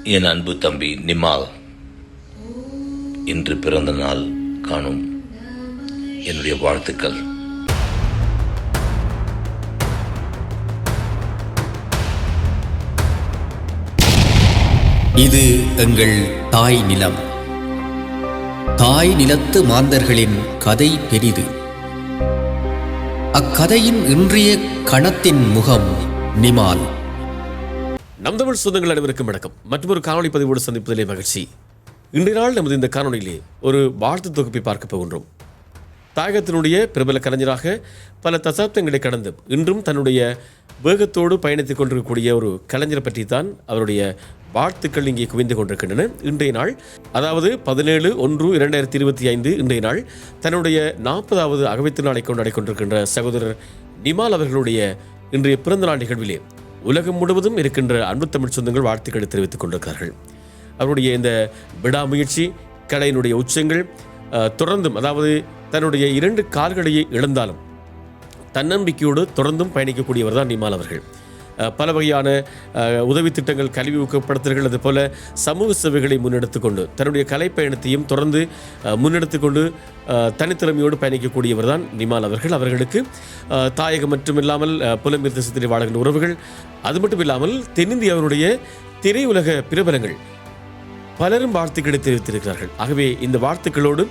என் அன்பு தம்பி நிமால் இன்று பிறந்த நாள் காணும் என்னுடைய வாழ்த்துக்கள். இது எங்கள் தாய் நிலம். தாய் நிலத்து மாந்தர்களின் கதை பெரிது. அக்கதையின் இன்றைய கணத்தின் முகம் நிமால். நம் தமிழ் சொந்தங்கள் அனைவருக்கும் வணக்கம். மற்றொரு காணொலி பதிவோடு சந்திப்பதிலே மகிழ்ச்சி. இன்றைய நாள் நமது இந்த காணொலியிலே ஒரு வாழ்த்து தொகுப்பை பார்க்க போகின்றோம். தாயகத்தினுடைய பிரபல கலைஞராக பல தசாப்தங்களை கடந்து இன்றும் தன்னுடைய வேகத்தோடு பயணித்துக் கொண்டிருக்கக்கூடிய ஒரு கலைஞரை பற்றி தான் அவருடைய வாழ்த்துக்கள் இங்கே குவிந்து கொண்டிருக்கின்றன. இன்றைய நாள், அதாவது 17/1/2025 இன்றைய நாள் தன்னுடைய 40வது அகவைத்து நாளை கொண்டாடி கொண்டிருக்கின்ற சகோதரர் நிமால் அவர்களுடைய இன்றைய பிறந்தநாள் நிகழ்விலே உலகம் முழுவதும் இருக்கின்ற அன்பு தமிழ் சொந்தங்கள் வாழ்த்துக்களை தெரிவித்துக் கொண்டிருக்கிறார்கள். அவருடைய இந்த விடாமுயற்சி, கலையினுடைய உச்சங்கள், தொடர்ந்தும், அதாவது தன்னுடைய 2 கால்களையே இழந்தாலும் தன்னம்பிக்கையோடு தொடர்ந்தும் பயணிக்கக்கூடியவர் தான் நிமால் அவர்கள். பல வகையான உதவி திட்டங்கள், கல்வி ஊக்கப்படுத்தல்கள், அதுபோல சமூக சேவைகளை முன்னெடுத்துக்கொண்டு தன்னுடைய கலைப்பயணத்தையும் தொடர்ந்து முன்னெடுத்துக்கொண்டு தனித்திறமையோடு பயணிக்கக்கூடியவர் தான் நிமால் அவர்கள். அவர்களுக்கு தாயகம் மட்டுமில்லாமல் புலம்பெயர் தேசத்தில் வாழ்கின்ற உறவுகள், அது மட்டும் இல்லாமல் தென்னிந்தியாவினுடைய திரையுலக பிரபலங்கள் பலரும் வாழ்த்துக்களை தெரிவித்திருக்கிறார்கள். ஆகவே இந்த வாழ்த்துக்களோடு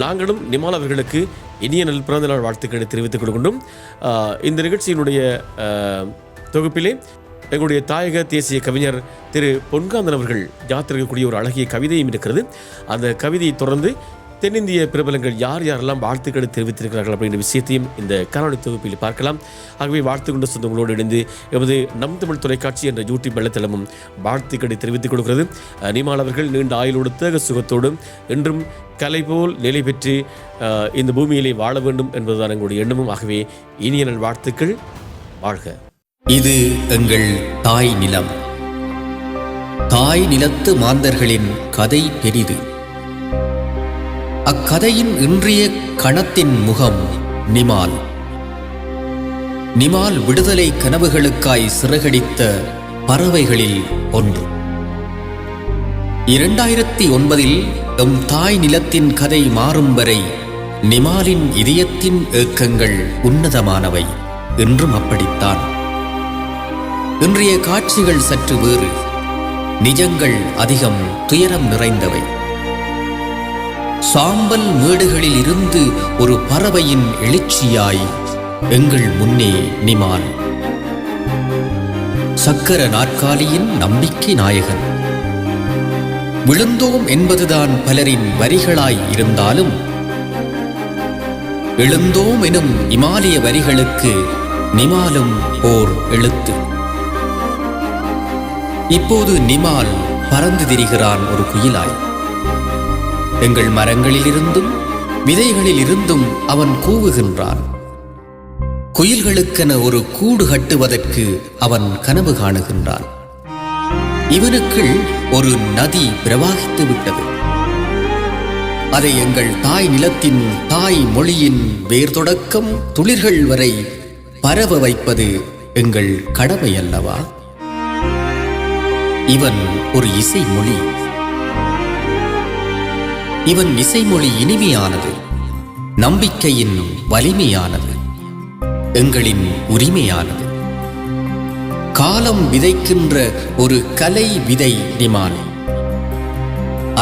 நாங்களும் நிமால் அவர்களுக்கு இனிய நல் பிறந்தநாள் வாழ்த்துக்களை தெரிவித்துக் கொள்கின்றோம். இந்த நிகழ்ச்சியினுடைய தொகுப்பிலே எங்களுடைய தாயக தேசிய கவிஞர் திரு பொன்காந்தன் அவர்கள் யாத்திரைக்கக்கூடிய ஒரு அழகிய கவிதையும் இருக்கிறது. அந்த கவிதையை தொடர்ந்து தென்னிந்திய பிரபலங்கள் யார் யாரெல்லாம் வாழ்த்துக்களை தெரிவித்திருக்கிறார்கள் அப்படின்ற விஷயத்தையும் இந்த காணொலி தொகுப்பில் பார்க்கலாம். ஆகவே வாழ்த்து கொண்ட சொந்தங்களோடு இணைந்து எமது நம் தமிழ் தொலைக்காட்சி என்ற யூடியூப் வலைத்தளமும் வாழ்த்துக்களை தெரிவித்துக் கொடுக்கிறது. நிமால் அவர்கள் நீண்ட ஆயுளோடு தேக சுகத்தோடு என்றும் கலை போல் நிலை பெற்று இந்த பூமியிலே வாழ வேண்டும் என்பதுதான் எங்களுடைய எண்ணமும். ஆகவே இனிய நல் வாழ்த்துக்கள். வாழ்க. இது எங்கள் தாய் நிலம். தாய் நிலத்து மாந்தர்களின் கதை பெரிது. அக்கதையின் இன்றைய கணத்தின் முகம் நிமால். நிமால் விடுதலை கனவுகளுக்காய் சிறகடித்த பறவைகளில் ஒன்று. 2009 எம் தாய் நிலத்தின் கதை மாறும் வரை நிமாலின் இதயத்தின் ஏக்கங்கள் உன்னதமானவை. என்றும் அப்படித்தான். இன்றைய காட்சிகள் சற்று வேறு. நிஜங்கள் அதிகம் துயரம் நிறைந்தவை. சாம்பல் மேடுகளில் இருந்து ஒரு பறவையின் எழுச்சியாய் எங்கள் முன்னே நிமால். சக்கர நாற்காலியின் நம்பிக்கை நாயகன். விழுந்தோம் என்பதுதான் பலரின் வரிகளாய் இருந்தாலும் எழுந்தோம் எனும் இமாலய வரிகளுக்கு நிமாலும் ஓர் எழுத்து. இப்போது நிமால் பறந்து திரிகிறான் ஒரு குயிலாய். எங்கள் மரங்களிலிருந்தும் விதைகளில் இருந்தும் அவன் கூவுகின்றான். குயில்களுக்கென ஒரு கூடு கட்டுவதற்கு அவன் கனவு காணுகின்றான். இவனுக்குள் ஒரு நதி பிரவாகித்து விட்டது. அதை எங்கள் தாய் நிலத்தின் தாய் மொழியின் வேர் தொடக்கம் துளிர்கள் வரை பரவ வைப்பது எங்கள் கடமை அல்லவா? இவன் ஒரு இசைமொழி. இவன் இசைமொழி இனிமையானது, நம்பிக்கையின் வலிமையானது, எங்களின் உரிமையானது. காலம் விதைக்கின்ற ஒரு கலை விதை நிமால்.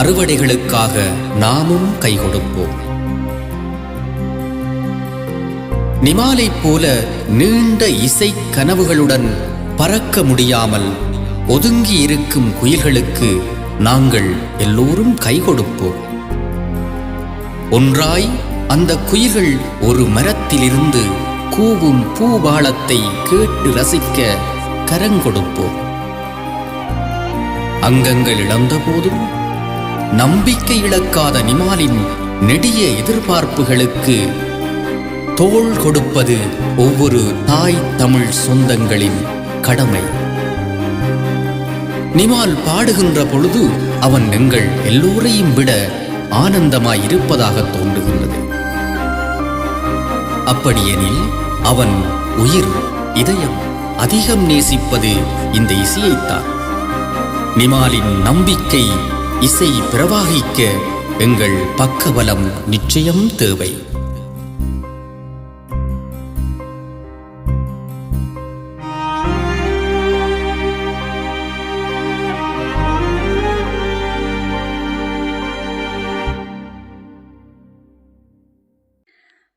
அறுவடைகளுக்காக நாமும் கை கொடுப்போம். நிமாலைப் போல நீண்ட இசை கனவுகளுடன் பறக்க முடியாமல் ஒதுங்கி இருக்கும் குயில்களுக்கு நாங்கள் எல்லோரும் கை கொடுப்போம். ஒன்றாய் அந்த குயில்கள் ஒரு மரத்திலிருந்து கூவும் பூபாலத்தை கேட்டு ரசிக்க கரங்கொடுப்போம். அங்கங்கள் இழந்த போதும் நம்பிக்கை இழக்காத நிமாலின் நெடிய எதிர்பார்ப்புகளுக்கு தோள் கொடுப்பது ஒவ்வொரு தாய் தமிழ் சொந்தங்களின் கடமை. நிமால் பாடுகின்ற பொழுது அவன் எங்கள் எல்லோரையும் விட ஆனந்தமாய் இருப்பதாக தோன்றுகின்றது. அப்படியெனில் அவன் உயிர், இதயம் அதிகம் நேசிப்பது இந்த இசையைத்தான். நிமாலின் நம்பிக்கை இசை பிரவாகிக்க எங்கள் பக்கபலம் நிச்சயம் தேவை.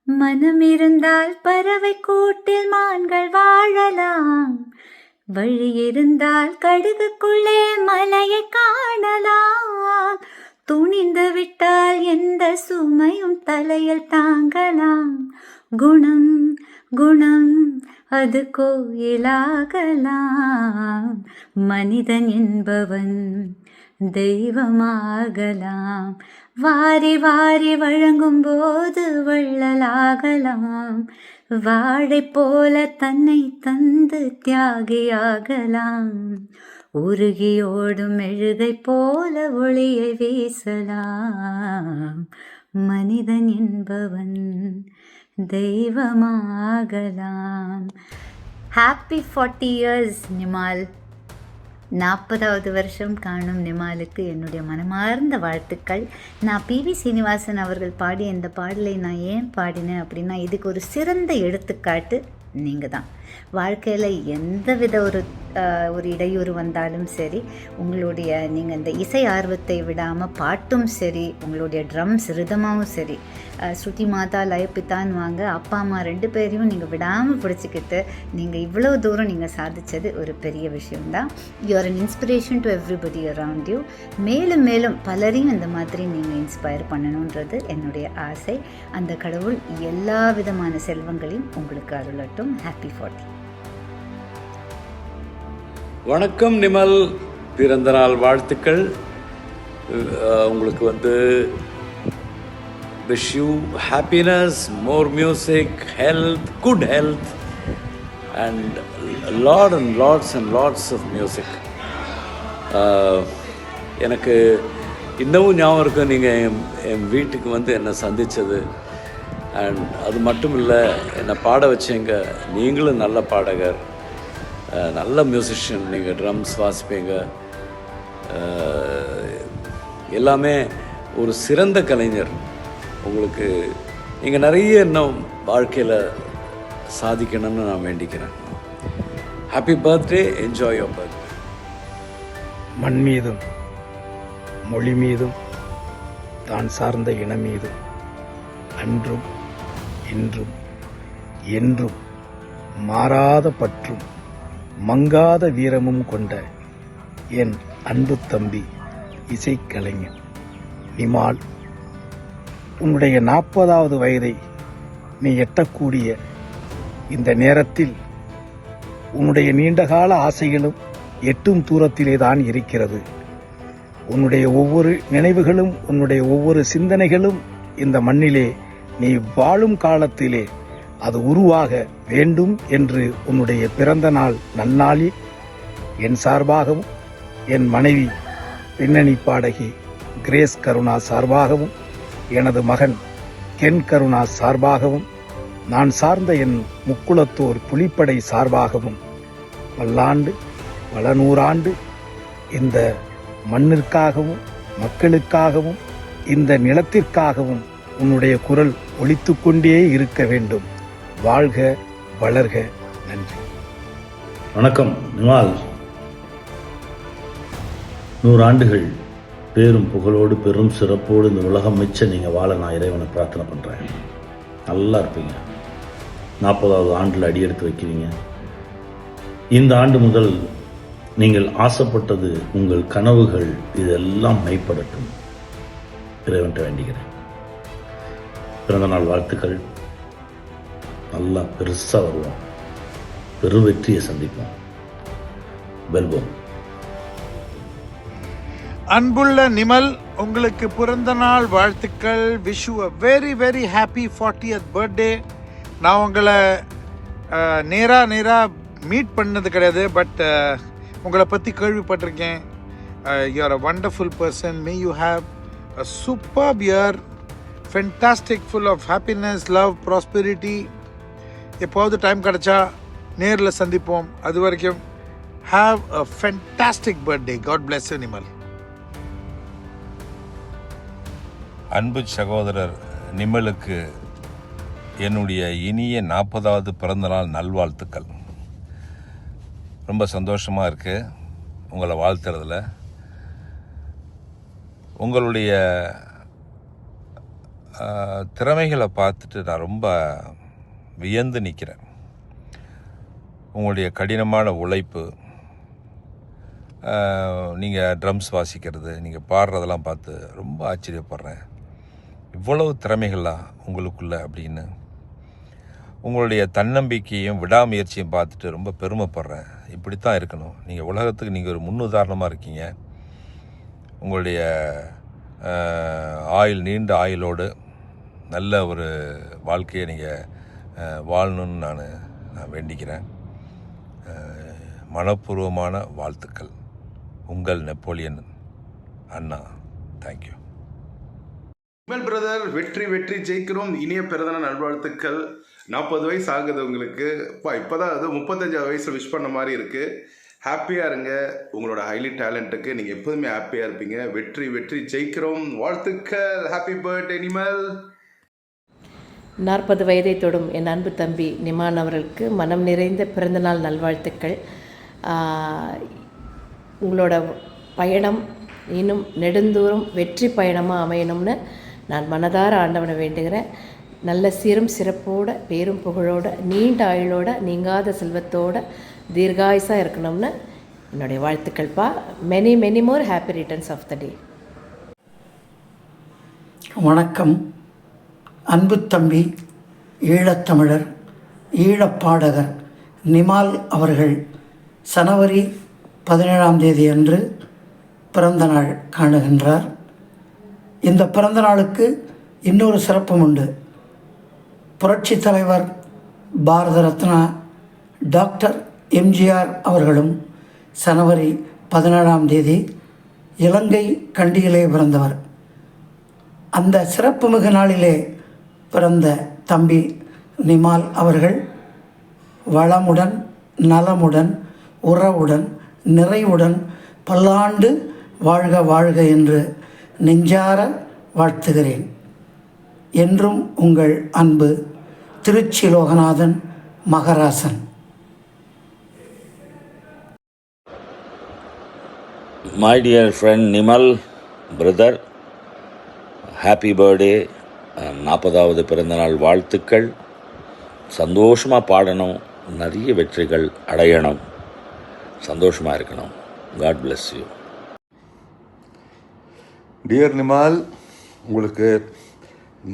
மனமிருந்தால் பறவை கூட்டில் மான்கள் வாழலாம், வழி இருந்தால் கடுகுக்குள்ளே மலையை காணலாம், துணிந்து விட்டால் எந்த சுமையும் தலையில் தாங்கலாம், குணம் குணம் அது கோயிலாகலாம், மனிதன் என்பவன் தெய்வமாகலாம், வாரி வாரி வழங்கும் போது வள்ளலாகலாம், வாழை போல தன்னை தந்து தியாகியாகலாம், உருகியோடும் மெழுகை போல ஒளியை வீசலாம், மனிதன் என்பவன் தெய்வமாகலாம். Happy 40 years Nimal. 40வது வருஷம் காணும் நிமாலுக்கு என்னுடைய மனமார்ந்த வாழ்த்துக்கள். நான் PV சீனிவாசன் அவர்கள் பாடிய இந்த பாடலை நான் ஏன் பாடினேன் அப்படின்னா, இதுக்கு ஒரு சிறந்த எடுத்துக்காட்டு நீங்கள் தான். வாழ்க்கையில் எந்த வித ஒரு இடையூறு வந்தாலும் சரி, உங்களுடைய நீங்கள் இந்த இசை ஆர்வத்தை விடாமல் பாட்டும் சரி, உங்களுடைய ட்ரம்ஸ் ரிதமாகவும் சரி, ஸ்ருதி மாதா லயப்பித்தான்னு வாங்க, அப்பா அம்மா 2 பேரையும் நீங்கள் விடாமல் பிடிச்சிக்கிட்டு நீங்கள் இவ்வளோ தூரம் நீங்கள் சாதித்தது ஒரு பெரிய விஷயம்தான். You are an inspiration to everybody around you. மேலும் மேலும் பலரையும் இந்த மாதிரி நீங்கள் இன்ஸ்பயர் பண்ணணுன்றது என்னுடைய ஆசை. அந்த கடவுள் எல்லா விதமான செல்வங்களையும் உங்களுக்கு அருளட்டும். ஹாப்பி 40. வணக்கம் நிமல், பிறந்தநாள் வாழ்த்துக்கள். உங்களுக்கு wish you happiness, more music, health, good health, and lots of music. எனக்கு இன்னமும் ஞாபகம் இருக்கு நீங்கள் என் வீட்டுக்கு என்னை சந்தித்தது. அண்ட் அது மட்டும் இல்லை, என்னை பாட வச்சீங்க. நீங்களும் நல்ல பாடகர், நல்ல மியூசிஷியன், நீங்கள் ட்ரம்ஸ் வாசிப்பீங்க, எல்லாமே ஒரு சிறந்த கலைஞர். உங்களுக்கு நீங்கள் நிறைய இன்னும் வாழ்க்கையில் சாதிக்கணும்னு நான் வேண்டிக்கிறேன். Happy birthday, enjoy your birthday. மண் மீதும் மொழி மீதும் தான் சார்ந்த இனம் மீதும் அன்றும் இன்றும் என்றும் மாறாத பற்றும் மங்காத வீரமும் கொண்ட என் அன்பு தம்பி இசைக்கலைஞன் நிமால், உன்னுடைய 40வது வயதை நீ எட்டக்கூடிய இந்த நேரத்தில் உன்னுடைய நீண்டகால ஆசைகளும் எட்டும் தூரத்திலே தான் இருக்கிறது. உன்னுடைய ஒவ்வொரு நினைவுகளும், உன்னுடைய ஒவ்வொரு சிந்தனைகளும் இந்த மண்ணிலே நீ வாழும் காலத்திலே அது உருவாக வேண்டும் என்று உன்னுடைய பிறந்த நாள் நன்னாளில் என் சார்பாகவும், என் மனைவி பின்னணி பாடகி கிரேஸ் கருணா சார்பாகவும், எனது மகன் கென் கருணா சார்பாகவும், நான் சார்ந்த என் முக்குளத்தோர் புலிப்படை சார்பாகவும் பல்லாண்டு பல நூறாண்டு இந்த மண்ணிற்காகவும் மக்களுக்காகவும் இந்த நிலத்திற்காகவும் உன்னுடைய குரல் ஒலித்துக் கொண்டே இருக்க வேண்டும். வாழ்க வளர்க. நன்றி. வணக்கம் நிமால். 100 ஆண்டுகள் பேரும் புகழோடு பெரும் சிறப்போடு இந்த உலகம் மிச்ச நீங்கள் வாழ நான் இறைவனை பிரார்த்தனை பண்ணுறேன். நல்லா இருப்பீங்க. 40வது ஆண்டில் அடியெடுத்து வைக்கிறீங்க. இந்த ஆண்டு முதல் நீங்கள் ஆசைப்பட்டது, உங்கள் கனவுகள் இதெல்லாம் மெய்ப்படட்டும். இறைவன்கிட்ட வேண்டிக்கிறேன். பிறந்தநாள் வாழ்த்துக்கள். நல்லா பெருசாக வருவோம், பெரு வெற்றியை சந்திப்போம். வெல்வோம். அன்புள்ள நிமல், உங்களுக்கு பிறந்த நாள் வாழ்த்துக்கள். Wish you a very very happy 40th birthday. நான் உங்களை நேராக மீட் பண்ணது கிடையாது, பட் உங்களை பற்றி கேள்விப்பட்டிருக்கேன். You are a wonderful person. May you have a superb year, fantastic, full of happiness, love, prosperity. எப்போவது டைம் கிடச்சா நேரில் சந்திப்போம். அது வரைக்கும் Have a fantastic birthday. God bless you, Nimal. அன்பு சகோதரர் நிமலுக்கு என்னுடைய இனிய 40வது பிறந்தநாள் நல்வாழ்த்துக்கள். ரொம்ப சந்தோஷமாக இருக்குது உங்களை வாழ்த்துறதுல. உங்களுடைய திறமைகளை பார்த்துட்டு நான் ரொம்ப வியந்து நிற்கிறேன். உங்களுடைய கடினமான உழைப்பு, நீங்கள் ட்ரம்ஸ் வாசிக்கிறது, நீங்கள் பாடுறதெல்லாம் பார்த்து ரொம்ப ஆச்சரியப்படுறேன். இவ்வளவு திறமைகளாக உங்களுக்குள்ள அப்படின்னு. உங்களுடைய தன்னம்பிக்கையும் விடாமுயற்சியும் பார்த்துட்டு ரொம்ப பெருமைப்படுறேன். இப்படித்தான் இருக்கணும். நீங்கள் உலகத்துக்கு நீங்கள் ஒரு முன்னுதாரணமாக இருக்கீங்க. உங்களுடைய நீண்ட ஆயுளோடு நல்ல ஒரு வாழ்க்கையை நீங்கள் வாழணும்னு நான் வேண்டிக்கிறேன். மனப்பூர்வமான வாழ்த்துக்கள். உங்கள் நெப்போலியன் அண்ணா. தேங்க்யூ. நிமல் பிரதர், வெற்றி வெற்றி ஜெயிக்கிறோம். இனிய பிறந்தநாள் நல்வாழ்த்துக்கள். 40 வயசு ஆகுது உங்களுக்கு. இப்போதான் அது 35 வயசில் விஷ் பண்ண மாதிரி இருக்குது. ஹாப்பியாக இருங்க. உங்களோட ஹைலி டேலண்ட்டுக்கு நீங்கள் எப்போதுமே ஹாப்பியாக இருப்பீங்க. வெற்றி வெற்றி ஜெயிக்கிறோம். வாழ்த்துக்கள். Happy birthday Nimal. 40 வயதை தொடும் என் அன்பு தம்பி நிமான் அவர்களுக்கு மனம் நிறைந்த பிறந்தநாள் நல்வாழ்த்துக்கள். உங்களோட பயணம் இன்னும் நெடுந்தூரம் வெற்றி பயணமாக அமையணும்னு நான் மனதார ஆண்டவனை வேண்டுகிறேன். நல்ல சீரும் சிறப்போட, பேரும் புகழோட, நீண்ட ஆயுளோட, நீங்காத செல்வத்தோட, தீர்காயுசாக இருக்கணும்னு என்னுடைய வாழ்த்துக்கள்ப்பா. Many many more happy returns of the day. வணக்கம். அன்பு தம்பி, ஈழத்தமிழர், ஈழப்பாடகர் நிமால் அவர்கள் ஜனவரி 17ஆம் தேதி அன்று பிறந்த நாள் காணுகின்றார். இந்த பிறந்த நாளுக்கு இன்னொரு சிறப்பும் உண்டு. புரட்சி தலைவர் பாரத ரத்னா டாக்டர் எம்ஜிஆர் அவர்களும் ஜனவரி 17ஆம் தேதி இலங்கை கண்டியிலே பிறந்தவர். அந்த சிறப்புமிகு நாளிலே பிறந்த தம்பி நிமால் அவர்கள் வளமுடன், நலமுடன், உறவுடன், நிறைவுடன் பல்லாண்டு வாழ்க வாழ்க என்று நெஞ்சார வாழ்த்துகிறேன். என்றும் உங்கள் அன்பு Trichy Loganathan, Magarasan. My dear friend Nimal, brother, happy birthday. 40வது பிறந்தநாள் வாழ்த்துக்கள். சந்தோஷமாக பாடணும், நிறைய வெற்றிகள் அடையணும், சந்தோஷமாக இருக்கணும். God bless you. Dear Nimal, உங்களுக்கு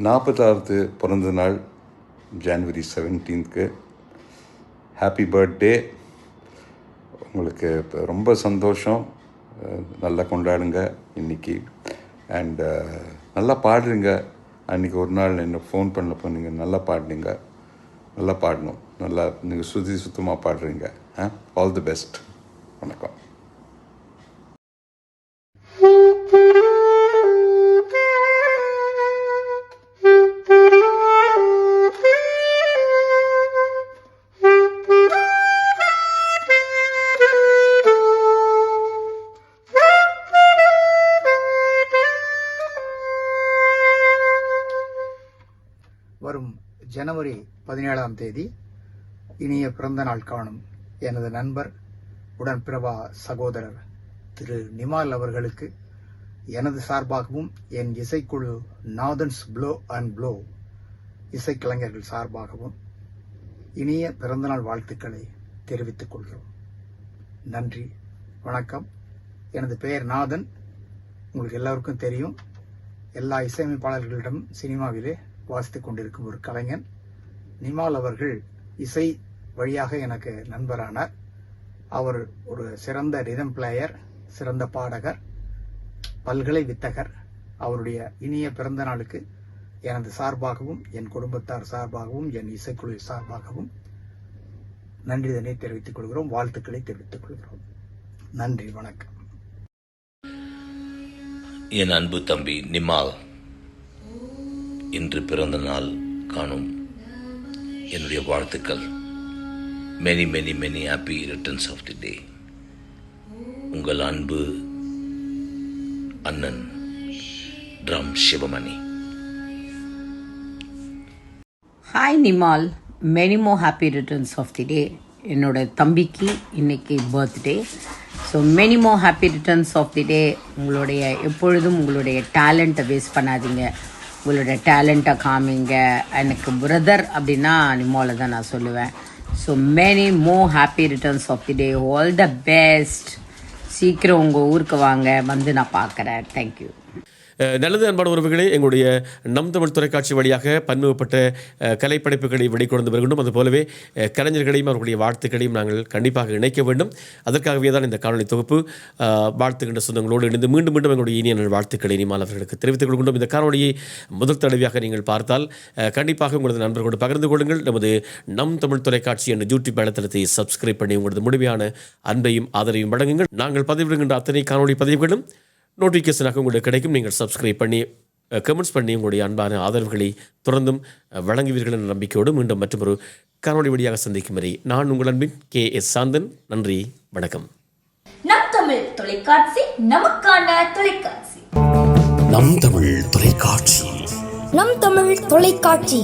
40வது பிறந்த நாள் ஜனவரி 17க்கு ஹாப்பி பர்த்டே. உங்களுக்கு ரொம்ப சந்தோஷம். நல்லா கொண்டாடுங்க இன்றைக்கி. அண்ட் நல்லா பாடுறீங்க. அன்றைக்கி ஒரு நாள் என்ன ஃபோன் பண்ணப்போ நீங்கள் நல்லா பாடினீங்க. நல்லா பாடணும். நல்லா நீங்கள் சுத்தமாக பாடுறீங்க. All the best. வணக்கம். வரும் ஜனவரி 17ஆம் தேதி இனிய பிறந்த நாள் காணும் எனது நண்பர், உடன்பிறவா சகோதரர் திரு நிமால் அவர்களுக்கு எனது சார்பாகவும் என் இசைக்குழு நாதன்ஸ் ப்ளோ அண்ட் ப்ளோ இசைக்கலைஞர்கள் சார்பாகவும் இனிய பிறந்தநாள் வாழ்த்துக்களை தெரிவித்துக் கொள்கிறோம். நன்றி, வணக்கம். எனது பெயர் நாதன். உங்களுக்கு எல்லாருக்கும் தெரியும். எல்லா இசையமைப்பாளர்களிடம் சினிமாவிலே வாசித்துக் கொண்டிருக்கும் ஒரு கலைஞன். நிமால் அவர்கள் இசை வழியாக எனக்கு நண்பரானார். அவர் ஒரு சிறந்த ரிதம் பிளேயர், சிறந்த பாடகர், பல்கலை வித்தகர். அவருடைய இனிய பிறந்த நாளுக்கு எனது சார்பாகவும், என் குடும்பத்தார் சார்பாகவும், என் இசைக்குழு சார்பாகவும் நன்றிதனை தெரிவித்துக் கொள்கிறோம், வாழ்த்துக்களை தெரிவித்துக் கொள்கிறோம். நன்றி, வணக்கம். என் அன்பு தம்பி நிமால், இன்று பிறந்த நாள் காணும் என்னுடைய வாழ்த்துக்கள். Many many many happy returns of the day. உங்கள் அன்பு அண்ணன் drum Sivamani. Hi Nimal, many more happy returns of the day. என்னோட தம்பிக்கு இன்னைக்கு birthday. So many more happy returns of the day. எப்பொழுதும் உங்களுடைய டேலண்ட்டை வேஸ்ட் பண்ணாதீங்க, உங்களுடைய டேலண்ட்டை காமிங்க. எனக்கு பிரதர் அப்படின்னா நிமாலை தான் நான் சொல்லுவேன். So many more happy returns of the day. All the best. சீக்கிரம் உங்கள் ஊருக்கு வாங்க, வந்து நான் பார்க்குறேன். தேங்க்யூ. நல்லது அன்பான உறவுகளே, எங்களுடைய நம் தமிழ் தொலைக்காட்சி வழியாக பன்முகப்பட்ட கலைப்படைப்புகளை வெளிக்கொண்டு வருகின்றோம். அதுபோலவே கலைஞர்களையும் அவர்களுடைய வாழ்த்துக்களையும் நாங்கள் கண்டிப்பாக இணைக்க வேண்டும். அதற்காகவே தான் இந்த காணொலி தொகுப்பு. வாழ்த்துகின்ற சொந்தங்களோடு இணைந்து மீண்டும் மீண்டும் எங்களுடைய இனிய வாழ்த்துக்களை நிமால் அவர்களுக்கு தெரிவித்துக் கொள்கின்றோம். இந்த காணொலியை முதல் தடவையாக நீங்கள் பார்த்தால் கண்டிப்பாக உங்களது நண்பர்களோடு பகிர்ந்து கொள்ளுங்கள். நமது நம் தமிழ் தொலைக்காட்சி என்ற யூடியூப் வலைத்தளத்தை சப்ஸ்கிரைப் பண்ணி உங்களது முழுமையான அன்பையும் ஆதரவையும் வழங்குங்கள். நாங்கள் பதிவிடுகின்ற அத்தனை காணொலி பதிவுகளும் நோட்டிஃபிகேஷனாக உங்களுக்கு கிடைக்கும். நீங்கள் சப்ஸ்கிரைப் பண்ணி கமெண்ட்ஸ் பண்ணி உங்களுடைய அன்பான ஆதரவுகளை தொடர்ந்தும் வழங்குவீர்கள் என்ற நம்பிக்கையோடு மீண்டும் மற்றொரு காணொலி வழியாக சந்திக்கும் வரை நான் உங்கள் அன்பின் KS சாந்தன். நன்றி, வணக்கம். நம் தமிழ் தொலைக்காட்சி, நமக்கான தொலைக்காட்சி. நம் தமிழ் தொலைக்காட்சி. நம் தமிழ் தொலைக்காட்சி.